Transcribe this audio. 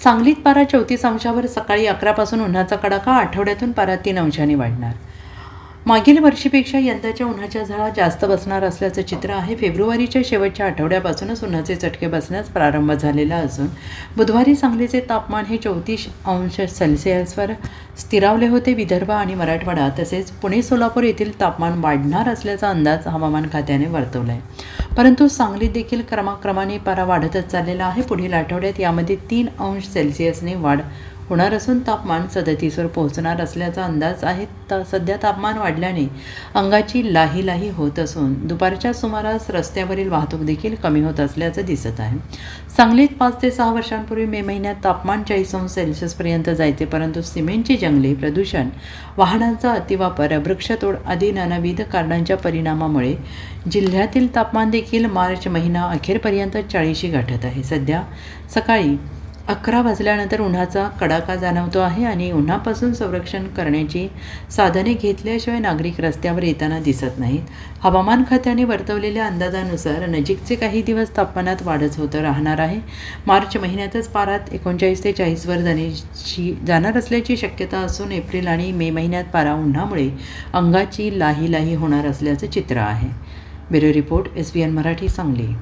सांगलीत पारा 34 अंशावर सकाळी 11 पासून उन्हाचा कडाका, आठवड्यातून पारा 3 अंशांनी वाढणार. मागील वर्षीपेक्षा यंदाच्या उन्हाच्या झळा जास्त बसणार असल्याचं चित्र आहे. फेब्रुवारीच्या शेवटच्या आठवड्यापासूनच उन्हाचे चटके बसण्यास प्रारंभ झालेला असून बुधवारी सांगलीचे तापमान हे 34 अंश सेल्सिअसवर स्थिरावले होते. विदर्भ आणि मराठवाडा तसेच पुणे सोलापूर येथील तापमान वाढणार असल्याचा अंदाज हवामान खात्याने वर्तवला आहे. परंतु सांगलीत देखील क्रमाक्रमाने पारा वाढतच चाललेला आहे. पुढील आठवड्यात यामध्ये 3 अंश सेल्सिअसने वाढ होणार असून तापमान 37वर पोहोचणार असल्याचा अंदाज आहे. सध्या तापमान वाढल्याने अंगाची लाही होत असून दुपारच्या सुमारास रस्त्यावरील वाहतूक देखील कमी होत असल्याचं दिसत आहे. सांगलीत 5 ते 6 वर्षांपूर्वी मे महिन्यात तापमान 40 अंश सेल्सिअसपर्यंत जायचे, परंतु सिमेंटची जंगले, प्रदूषण, वाहनांचा अतिवापर, वृक्षतोड आदी नानाविध कारणांच्या परिणामामुळे जिल्ह्यातील तापमान देखील मार्च महिना अखेरपर्यंत 40शी गाठत आहे. सध्या सकाळी 11 वाजल्यानंतर उन्हाचा कडाका जाणवतो आहे आणि उन्हापासून संरक्षण करण्याची साधने घेतल्याशिवाय नागरिक रस्त्यावर येताना दिसत नाहीत. हवामान खात्याने वर्तवलेल्या अंदाजानुसार नजीकचे काही दिवस तापमानात वाढच होत राहणार आहे. मार्च महिन्यातच पारा 39 ते 40वर जाणार असल्याची शक्यता असून एप्रिल आणि मे महिन्यात पारा उन्हामुळे अंगाची लाही होणार असल्याचं चित्र आहे. Bureau report, SBN Marathi, Sangli.